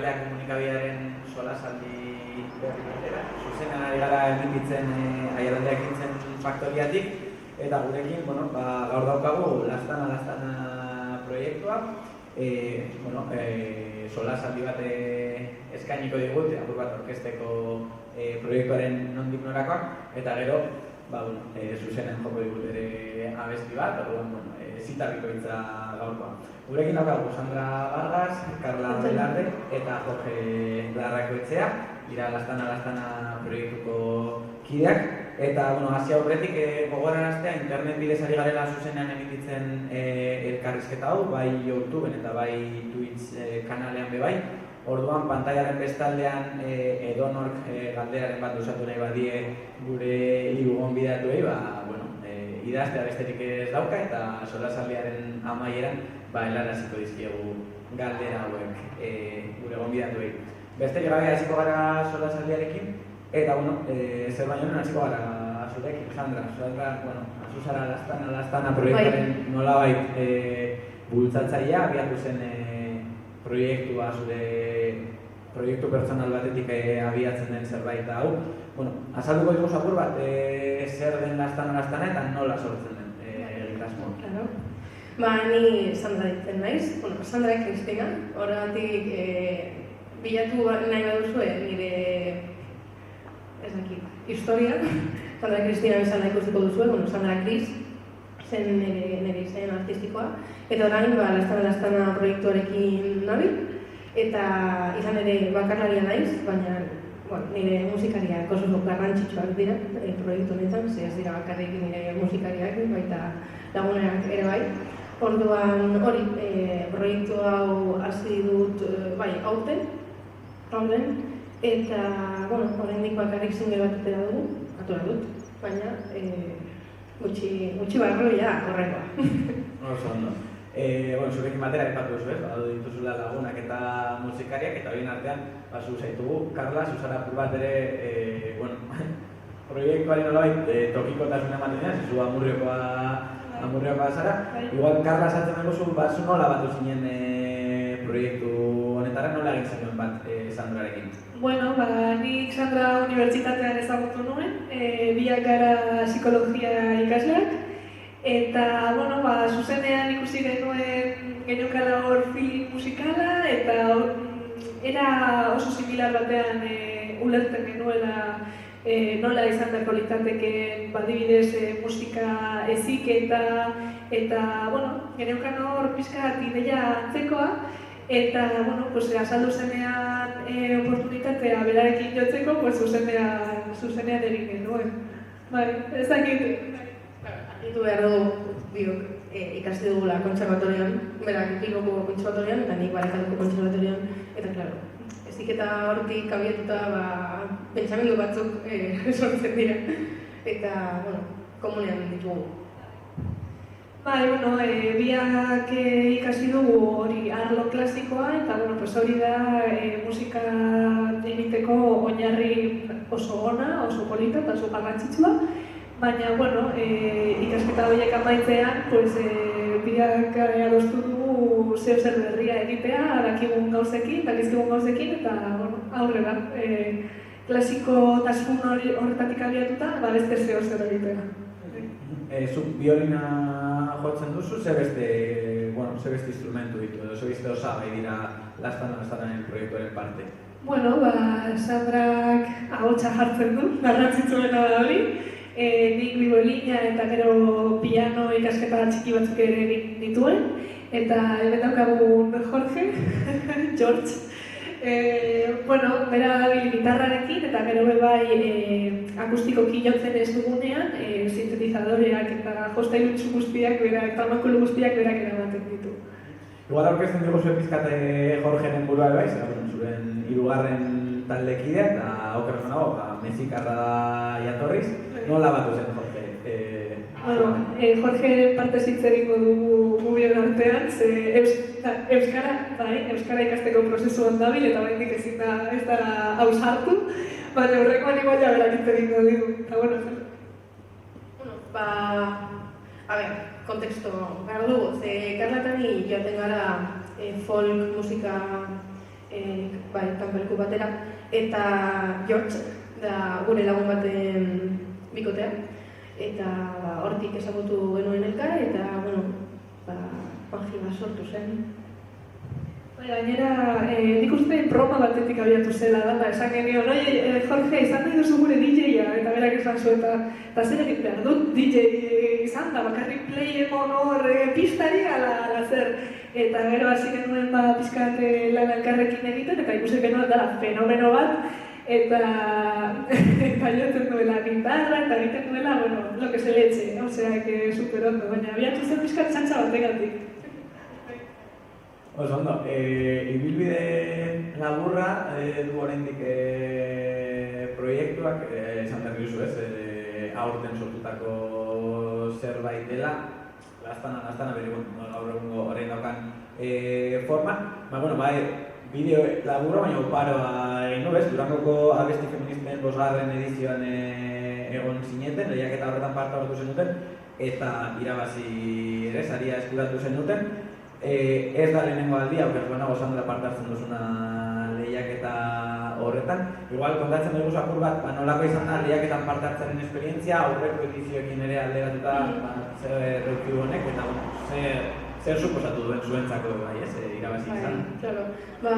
Aiaraldea komunikabidearen solasaldi berri batera. Zuzenean ari gara emititzen Aiaraldea ekintzen faktoriatik, eta gurekin, gaur daukagu Lastana proiektua. Solasaldi bat eskainiko digut, apur bat orkesteko proiektuaren nondik norakoak, eta gero, zuzenen joko digut ere abesti bat, zita bikoitza gaurkoa. Gurekin daukagu Sandra Vargas, Carla Velarde eta Jorge Larrakoetxea, dira Lastana proiektuko kideak. Eta, hasi aurretik gogoraraztea, internet bidez ari garela zuzenean emititzen elkarrizketa hau, bai YouTubeen eta bai Twitch kanalean bebai. Orduan, pantaiaren bestaldean edonork galderaren bat usatu nahi badie gure hiru gonbidatuei, idaztea besterik ez dauka eta solasaldiaren amaieran helaraziko dizkiegu galdera hauek gure gonbidatuei. Besterik gabe hasiko gara solasaldiarekin, eta zer baino hasiko gara zurekin, Sandra. Zuzara Lastana proiektuaren nolabait bultzatzailea, abiatu zen proiektua zure proiektu pertsonal batetik abiatzen den zerbait da hau. Azalduko dugu apur bat zer den Lastana eta nola sortzen den egitasmoa. Ni Sandra ditzen naiz, Sandra Cristina, horregatik bilatu nahi baduzue nire historia. Sandra Cristina bezala ikusiko duzue, Sandra Cris zen nire izen artistikoa, eta orain Lastana proiektuarekin nabil, eta izan ere bakarlaria naiz, baina nire musikariak oso garrantzitsuak dira proiektu honetan, ez dira bakarrik nire musikariak, baita lagunak ere bai. Orduan hori proiektu hau hasi dut aurten, eta oraindik bakarrik single bat atera dugu, atura dut, baina gutxi barroia horrengoa. Oso ondo. Zurekin batera aipatu duzu, badaude dituzula lagunak eta musikariak, eta horien artean zu zaitugu. Carla, zuzara apur bat ere proiektuari nolabait tokikotasuna ematen dira, zu amurriokoa zara. Igual, Carla saltzen dugu zu nola batu zinen proiektu honetara, nola egin zenuen bat Sandrarekin? Nik Sandra unibertsitatean ezagutu nuen, biak gara psikologia ikasleak, eta zuzenean ikusi geneukala hor feeling musikala, eta era oso similar batean ulertzen genuela nola izan beharko litzateke adibidez musika heziketa, eta geneukan hor pixka bat ideia antzekoa, eta azaldu zenean oportunitatea berarekin jotzeko, zuzenean egin genuen. Ez dakit. Argitu behar dugu biok ikasi dugula kontserbatorioan, berak Bilboko kontserbatorioan eta nik Barakaldoko kontserbatorioan, eta klaro, heziketa hortik abiatuta pentsamendu batzuk sortzen dira, eta komunean ditugu. Biak ikasi dugu hori arlo klasikoa, eta hori da musika egiteko oinarri oso ona, oso polita eta oso garrantzitsua. Baina, ikasketa horiek amaitzean, biak adostu dugu zer berria egitea, dakigun gauzekin, eta aurrera. Klasikotasun horretatik abiatuta, beste zer egitea. Zuk biolina jotzen duzu, ze beste instrumentu ditu, edo ze beste osagai dira Lastanaren proiektuaren parte? Sandrak ahotsa jartzen du, garrantzitsuena da hori. Nik biolina eta gero piano ikasketa txiki batzuk ere egin dituen, eta hemen daukagun Jorge, George. Bera dabil gitarrarekin eta gero bai akustikoki jotzen ez dugunean, sintetizadoreak eta jostailu guztiak berak, tamakulu guztiak berak eramaten ditu. Igual aurkezten dugu zuen pizkate Jorgeren burua bai, zuen hirugarren taldekidea eta okerren nago, mexikarra jatorriz. Nola batu zen Jorge? Jorge parte zitzeriko dugu gubion artean, Euskara ikasteko prozesuan dabil eta oraindik ezin da ez dara hausartu, baina horrekoan igual ja berak zitzeriko dugu. Konteksto behar dugu, Carla eta ni joaten gara folk musika bai, kanpaleku batera, eta George da gure lagun baten bikotea, eta hortik ezagutu genuen elkar, eta, bueno, magia sortu zen. Gainera, nik uste broma batetik abiatu zela da, esan genion, Jorge, izan nahi duzu gure DJ-a, eta berak izan zu, eta zer egin behar dut DJ izan da, bakarrik play emon hor pistari ala zer. Eta gero hasi genuen pizkat lan elkarrekin egiten, eta ikusi genuen dela fenomeno bat, eta jotzen duela gitarra, eta egiten duela, bueno, lo que se le eche, osea, que super ondo, baina abiatu zen pizkat txantxa bategatik. Oso ondo, ibilbide laburra du oraindik proiektuak, esan behar duzu ez, aurten sortutako zerbait dela, lastana bere gaur egungo orain daukan forman. Bideo laburra, baina oparoa egin du, bez? Durangoko abesti feministen 5. edizioan egon zineten, lehiaketa horretan parte hartu zenuten, eta irabazi ere, saria eskuratu zenuten. Ez da lehenengo aldia, aurkeztuena Sandra parte hartzen duzuna lehiaketa horretan. Igual, kontatzen dugu apur bat, nolako izan da lehiaketan parte hartzaren esperientzia, aurreko edizioekin ere alderatuta zer reuktiu honek, eta zer suposatu duen zuentzako irabazi izan? Claro.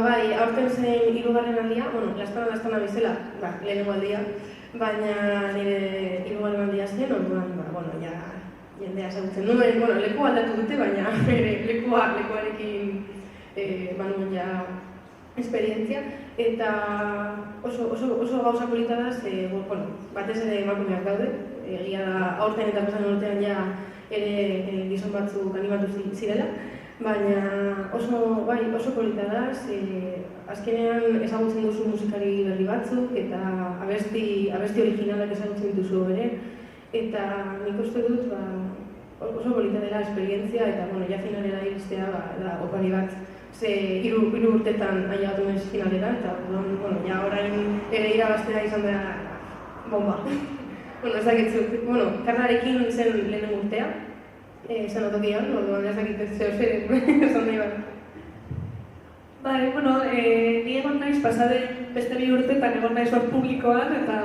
Bai, aurten zen 3. aldia, lastana bezala, lehenengo aldia, baina nire 3. aldia zen, orduan, jendea ezagutzen nuen, leku aldatu dute, baina lekuarekin banuen ja esperientzia, eta oso gauza polita da, batez ere emakumeak daude, egia da aurten eta pasan urtean ja ere gizon batzuk animatu zirela, baina oso polita da, azkenean ezagutzen duzu musikari berri batzuk, eta abesti originalak ezagutzen duzu ere, eta nik uste dut oso polita dela esperientzia, eta ja finalera iristea da opari bat, ze 3 urtetan ailegatu naiz finalera, eta ja orain ere irabaztea izan da bomba. Ez dakit, karnarekin zen lehenen urtea, zen otokian, ez dakit zer esan nahi bat. Ni egon naiz pasaden beste 2 urtetan egon naiz hor publikoan, eta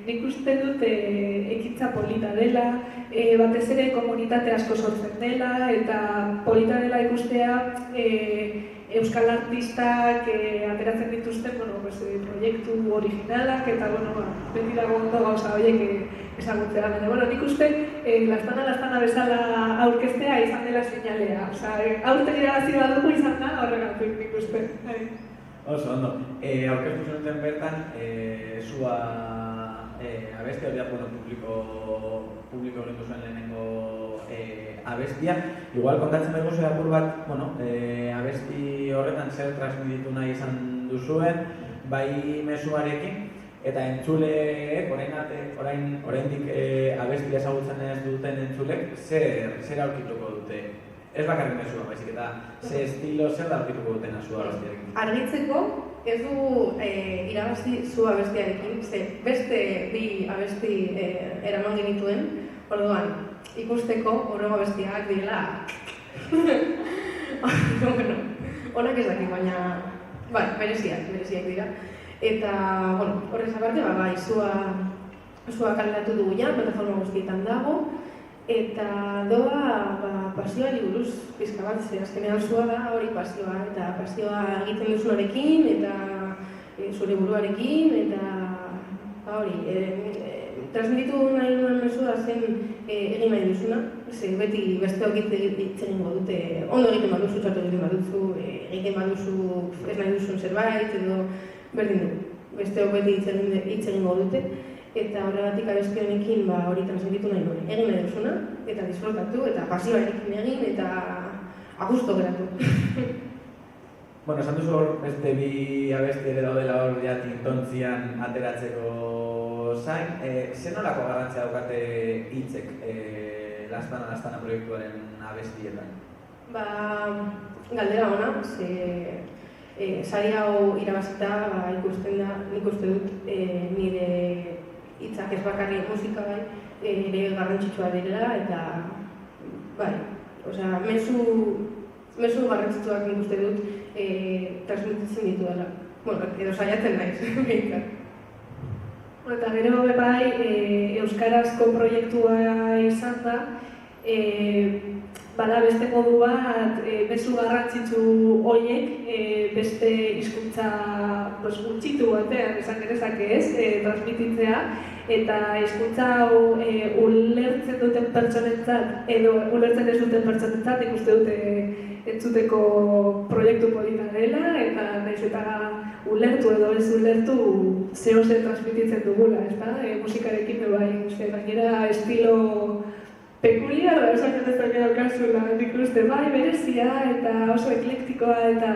nik uste dut ekintza polita dela, batez ere komunitate asko sortzen dela, eta polita dela ikustea euskal artistak ateratzen dituzten proiektu originalak, eta beti dago ondo gauza horiek ezagutzea. Nik uste lastana bezala aurkeztea izan dela seinalea. Aurten irabazi badugu izan da horregatik nik uste. Oso ondo. Aurkeztu zenuten bertan, zua abestia, publiko horretu zuen lehenengo abestia. Igual kontatzen dugu zuen apur bat, abesti horretan zer transmititu nahi izan duzuen, bai mezuarekin, eta entzuleek, oraindik abestia ezagutzen ez duten entzulek, zer aurkituko dute? Ez bakarrik mezua, baizik eta ze estilo zer aurkituko duten zua abestiarekin? Argitzeko, ez du irabazi zua abestiarekin, ze beste 2 abesti eraman genituen, orduan, ikusteko horrego abestiak direla. Onak ez dakit, baina bereziak dira. Eta, horrez aparte, zua kaleratu dugu ja, plataforma guztietan dago, eta doa pasioari buruz pizka bat, azkenean zua da hori pasioa, eta pasioa egiten duzunarekin, eta zure buruarekin, eta hori, transmititu nahi duen mezua zen egin nahi duzuna, ze beti besteok hitz egingo dute, ondo egiten baduzu, txartu egiten baduzu, egiten baduzu ez nahi duzun zerbait, edo berdin du, besteok beti hitz egingo dute, eta horregatik abesti honekin hori transmititu nahi duen, egin nahi duzuna, eta disfrutatu, eta pasioarekin egin, eta agusto geratu. Esan duzu hor beste 2 abesti ere daudela hor tintontzian ateratzeko zain. Zer nolako garrantzia daukate hitzek lastana proiektuaren abestietan? Galdera ona, sari hau irabazita ikusten da, nik uste dut nire hitzak ez bakarrik musika ere garrantzitsua direla, eta mezu mezu garrantzitsuak nik uste dut transmititzen ditu dela. Bueno, edo saiatzen naiz, behintzat. Eta gero bai, euskarazko proiektua izan da, bada beste modu bat, mezu garrantzitsu horiek beste hizkuntza gutxitu batean, esan genezake ez, transmititzea, eta hizkuntza hau ulertzen duten pertsonentzat, edo ulertzen ez duten pertsonentzat, ikuste dute entzuteko proiektu polita dela, eta nahiz eta ulertu edo ez ulertu zehose transmititzen dugula, ezta? Musikarekin bai, gainera estilo pekuliar, esan genezake daukazula, nik uste bai berezia eta oso eklektikoa eta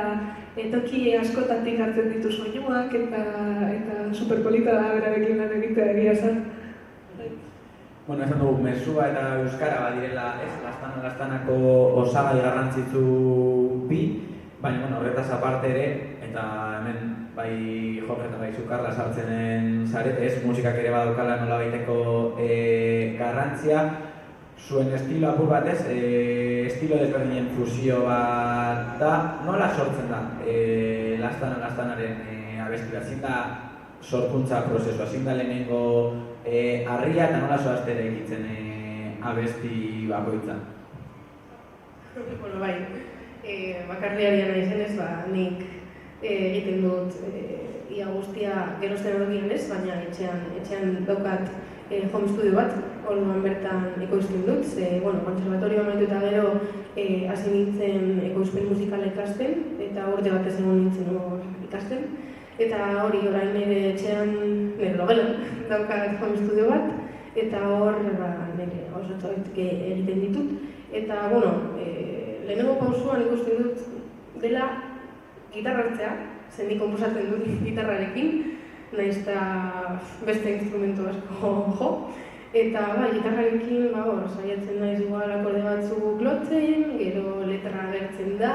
toki askotatik hartzen ditu soinuak eta superpolita da berarekin lan egitea egia zen. Bueno, esan dugu, mezua eta euskara badirela, ez, lastanako osagai garrantzitsu bi, baina, bueno, horretaz aparte ere, eta hemen bai Jorge eta bai Zukarla sartzenen zarete, ez, musikak ere badaukala nola baiteko garrantzia, zuen estilo apur batez, estilo desberdinen fusio bat da, nola sortzen da lastanaren abesti bat, zin da sorkuntza prozesua, zin da lehenengo harria eta nola zoaztere egitzen abesti bakoitza? Bueno, bai, bakarriaria nahi zenez, nik egiten dut ia guztia gerozten edokien ez, baina etxean daukat home studio bat, orduan bertan ekoizten dut, konservatorio amaitu eta gero hasi nintzen ekoizpen musikala ikasten, eta urte batez egon nintzen hor ikasten. Eta hori orain nire etxean, nire logelan, daukat home studio bat, eta hor nire gauzatxoak egiten ditut. Eta, lehenengo pausuan ikusten dut dela gitarra hartzea, zen nik konposatzen dut gitarrarekin, nahiz eta beste instrumentu asko jo. Eta gitarrarekin saiatzen naiz igual akorde batzuk lotzen, gero letra agertzen da,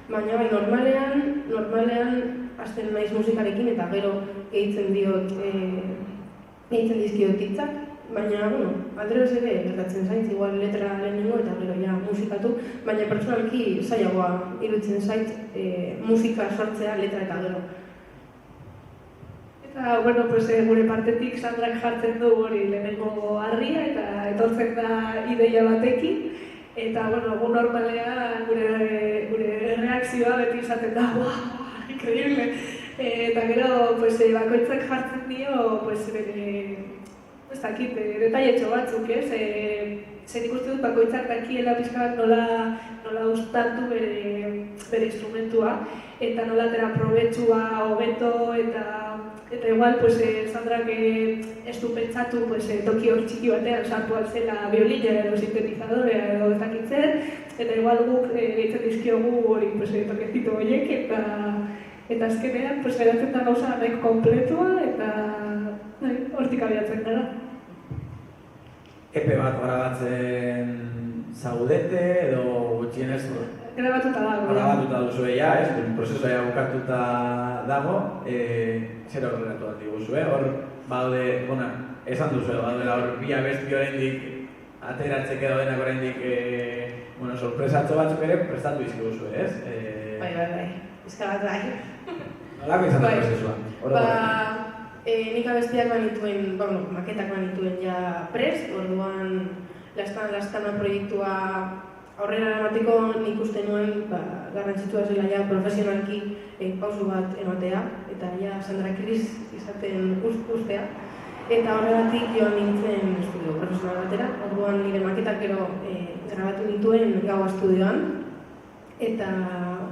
baina normalean hasten naiz musikarekin eta gero gehitzen dizkiot hitzak, baina, alderoz ere gertatzen zait, igual letra lehenengo eta gero ja musikatu, baina pertsonalki zailagoa iruditzen zait musika sortzea letra eta gero. Eta, gure partetik Sandrak jartzen du hori lehenengo harria eta etortzen da ideia batekin. Eta, gu normalean gure reakzioa beti izaten da, increíble. Eta gero, bakoitzak jartzen dio, ez dakit, detailetxo batzuk, ez? Zer ikusten dut bakoitzak dakiela pixka bat nola uztartu bere instrumentua eta nola atera probetxua, hobeto eta igual, Sandrak ez du pentsatu toki hor txiki batean sartu altzela violina edo sintetizadorea edo ez dakit zer, eta igual guk gehitzen dizkiogu hori tokezito horiek eta azkenean geratzen da gauza nahiko kompletua eta hortik abiatzen gara. Epe bat grabatzen zaudete edo gutxienez? Grabatuta dago. Grabatuta duzu ja, ez? Prozesua ja bukatuta dago. Zer horrelatu bat diguzue? Hor, esan duzu, hor bi abesti oraindik ateratzek edo denak oraindik sorpresatxo batzuk ere prestatu izkiguzue, ez? Bai, izkabat bai. Nolako izan da prozesua? Nik abestiak banituen, maketak banituen ja prest, orduan lastana proiektua aurrera eramateko nik uste nuen garrantzitsua zela ja profesionalki pausu bat ematea eta ja Sandra Kris izaten ustea. Eta horregatik joan nintzen estudio profesional batera, orduan nire maketak gero grabatu nituen gaua estudioan eta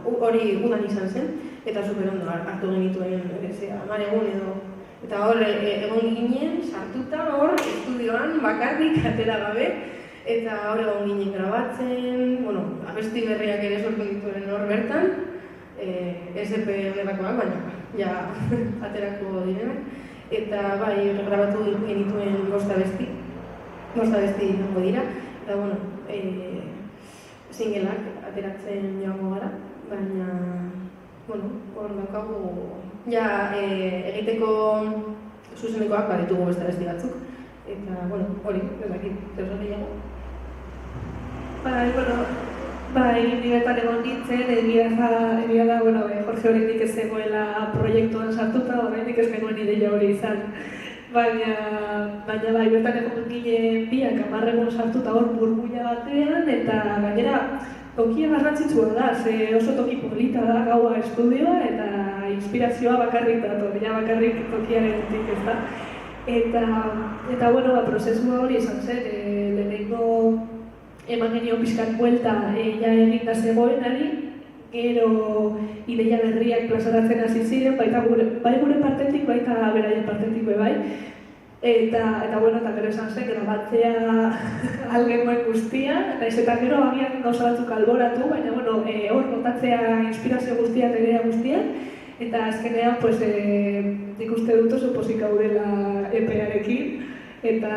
hori udan izan zen eta super ondo hartu genituen 10 egun edo. Eta hor, egon ginen, sartuta hor, estudioan, bakarrik, atera gabe, eta hor egon ginen grabatzen, abesti berriak ere sortu dituen hor bertan, SP honetakoak, baina, ja, aterako direnak. Eta bai, grabatu genituen 5 abesti izango dira, eta, singleak ateratzen joango gara, baina, hor daukagu, ja, egiteko zuzenekoak baditugu beste abesti batzuk, eta, hori, ez dakit, zer gehiago. Bai, niretan egon nintzen, egia da, bueno, Jorge oraindik ez zegoela proiektuan sartuta, oraindik ez genuen ideia hori izan. Baina bai, bertan egon ginen biak 10 egun sartuta hor burbuila batean, eta gainera tokia garrantzitsua da, ze oso toki polita da, gaua estudioa, eta inspirazioa bakarrik dator, ja bakarrik tokiarentik, ez da. Eta bueno, prozesua hori izan zen, lehenengo eman genio pixkat buelta ja eginda zegoenari, gero ideia berriak plazaratzen hasi ziren, bai gure partetik, baita beraien partetik bai. Eta bueno, eta gero esan zen, grabatzea algenuen guztia, eta gero agian gauza batzuk alboratu, baina bueno, hor notatzea inspirazio guztia eta idea guztia, eta azkenean, pues, nik uste dut oso pozik gaudela EP-arekin, eta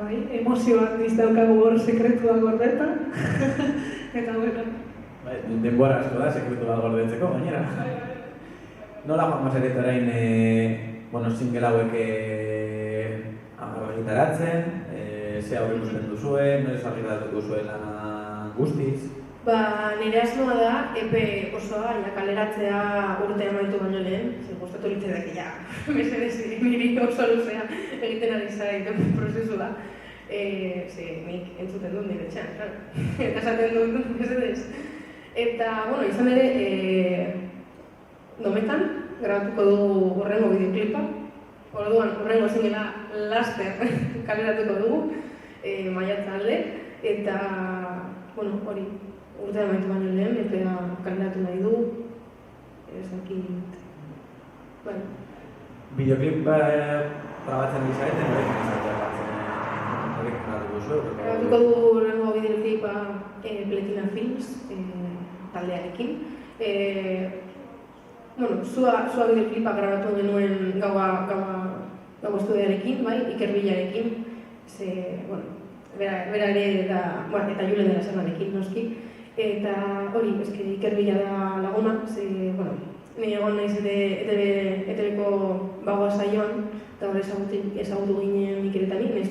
bai, emozio handiz daukagu hor sekretua gordetan, eta bueno. Bai, denbora asko da sekretua gordetzeko, gainera. Nola joan mazeret orain, single hauek argitaratzen, ze aurre ikusten duzuen, noiz argitaratuko duzuen lana guztiz? Nire asmoa da, EP osoa, kaleratzea urte amaitu baino lehen, zer gustatu litzaidake ja, mesedez niri oso luzea egiten ari zait prozesu da. Nik entzuten dut nire etxean, claro, eta esaten dut mesedez. Eta, bueno, izan ere, domekan grabatuko dugu horrengo bideoklipa. Orduan, horrengo zingela laster kaleratuko dugu, maiatza alde, eta, bueno, hori, urte amaitu baino lehen, epea kaleratu nahi du, ez dakit, bueno. Bideoklip grabatzen dizareten, horrekin izatea batzen, horrekin grabatuko zuen? Grabatuko dugu horrengo bideoklipa Pletina Films taldearekin. Bueno, zua bideoklipa grabatu genuen gaua estudiarekin, bai, Iker Villarekin, bera ere eta Julen de la Sernarekin, noski. Eta hori, Iker Villa da laguna, ni egon naiz ETV-ko bagoa saioan, eta hori ezagutu ginen Iker eta nik, nahiz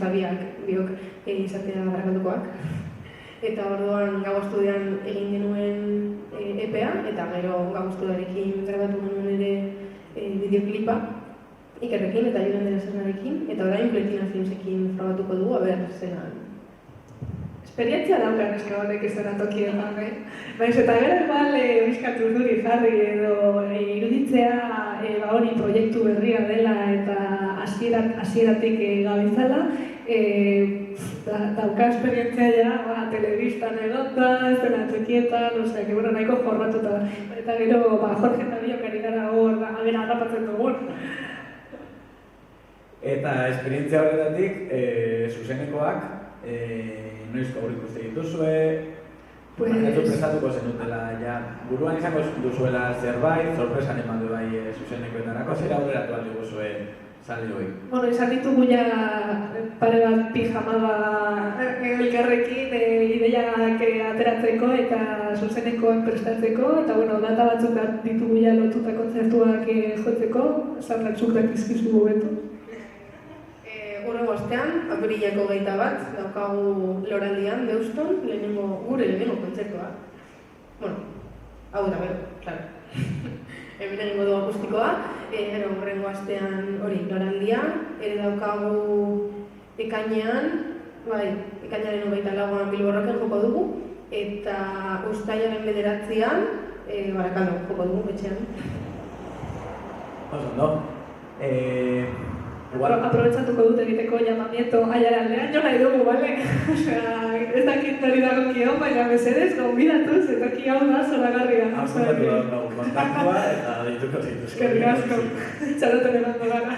biok izatea barakatukoak. Eta orduan gaua estudian egin genuen EPA, eta gero gaua estudiarekin grabatu genuen ere bideoklipa, Ikerrekin eta Julen de la Sernarekin, eta orain Pletina Filmsekin grabatuko dugu, zelan. Esperientzia daukan eska honek ez dara tokien jarri. Baiz, eta gero igual bizkatu urduri jarri edo iruditzea hori proiektu berria dela eta hasieratik gabiltzala, dauka esperientzia ja, telebistan egota, ez dela tokietan, nahiko jorratuta. Eta gero, Jorge eta biok ari gara hor, agera harrapatzen dugun. Eta esperientzia horretatik, zuzenekoak, noizko aurrik uste dituzue, sorpresatuko zenutela, buruan izango duzuela zerbait, sorpresan eman du bai zuzenekoetarako, zer aurreratu aldi guzue zaldi hoi? Bueno, izan ditugu ja pare bat pijamada elkarrekin ideiak ateratzeko eta zuzenekoak prestatzeko, eta data batzuk ditugu ja lotuta kontzertuak jotzeko, zarratzuk dakizkizu gobetu. Urrengo astean, apirilako 21, daukagu Loraldian, Deuston, gure lehenengo kontzertua. Bueno, hau eta bero, claro. Hemen egingo dugu akustikoa, urrengo astean hori Loraldian, ere daukagu ekainean, ekainaren 24an Bilborroken joko dugu, eta uztailaren 9an, Barakaldon joko dugu betxean. Oso, Aprobetxatuko dut egiteko llamamiento aiaraldean, jo nahi dugu, bale? Ez dakit hori dago kion, baina mesedez, gonbidatuz, eta ki hau da zoragarria. Apuntatu dago kontaktua eta dituko zituzko. Eskerrik asko, txaroten emando gara.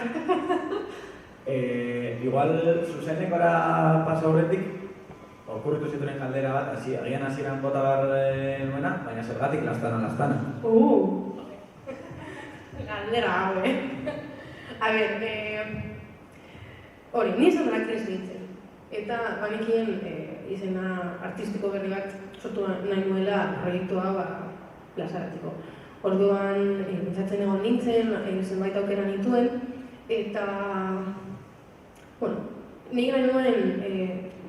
Igual, zuzenekora pasa horretik, okurritu zituen galdera bat, agian hasieran bota behar nuena, baina zergatik lastana. Galdera hau, A ber, hori, ni izan aktriz nintzen, eta banikien izena artistiko berri bat sortu nahi nuela proiektua plazaratiko. Orduan, mintzatzen egon nintzen, zenbait aukera nituen, eta, bueno, nik nahi nuen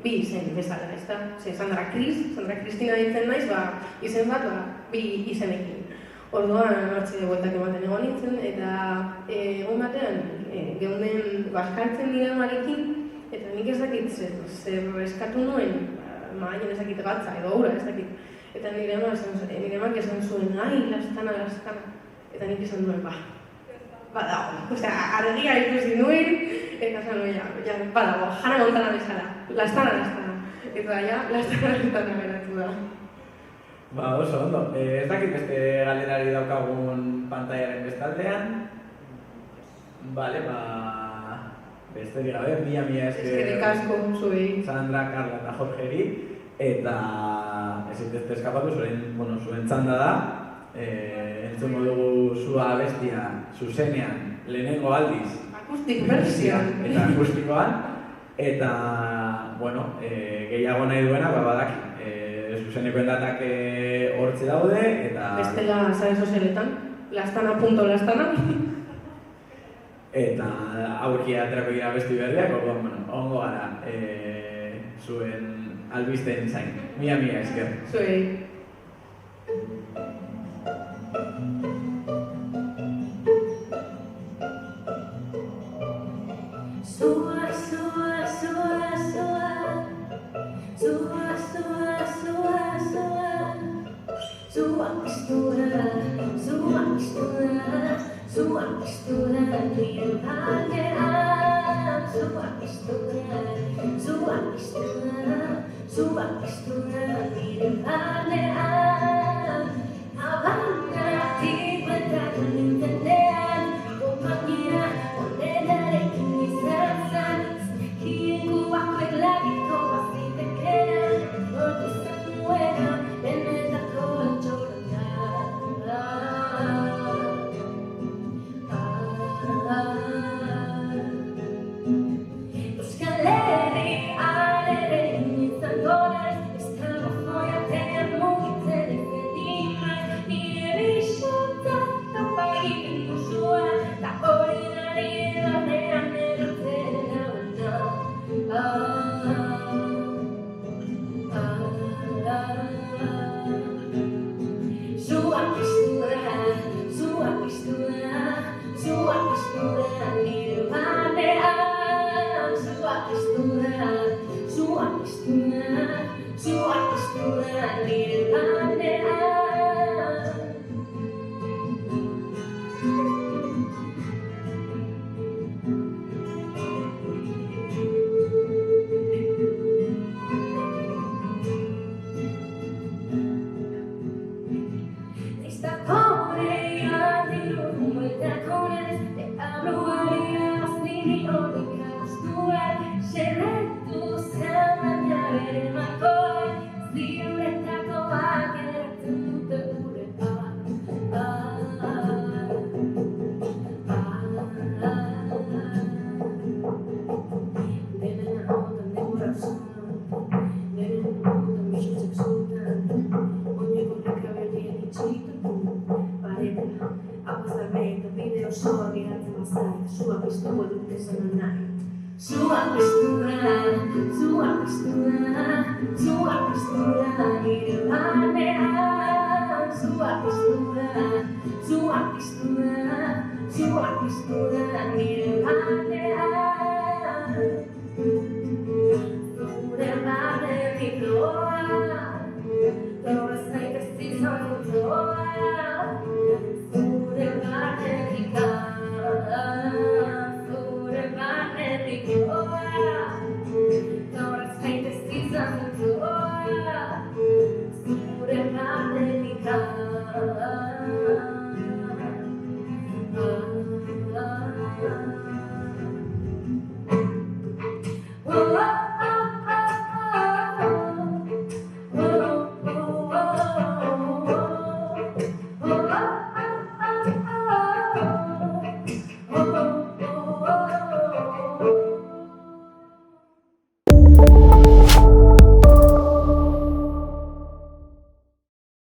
bi izen bezala, ezta? Sandra Kristina ditzen naiz, izen bat, bi izenekin. Orduan, hartze bueltak ematen egon nintzen, eta egun batean, geunden bazkaltzen direnarekin, eta nik ez dakit zer eskatu nuen, mahaien ez dakit gatza, edo aurra ez dakit. Eta nire emak esan zuen, lastana. Eta nik esan duen, badago. Argia ikusi nuen, eta esan nuen, badago, Jana Montana bezala, lastana. Eta lastana geratu da. Oso ondo. Ez dakit beste galerari daukagun pantaiaren bestaldean. Bale, beste gabe, mila eskerrik asko zuei. Sandra, Carla eta Jorgeri. Eta ez dituzte eskapatu, zuen txanda da. Entzungo dugu zua abestia zuzenean, lehenengo aldiz. Akustik versioan. Eta akustikoan. Eta, gehiago nahi duena, badaki. Zuzenekoen datak hortze daude, eta... Bestela, sare sozialetan, lastana.lastana. Eta aurkia aterako dira besti berriak, orduan, ongo gara zuen albisteen zain. Mila esker. Zuei. Su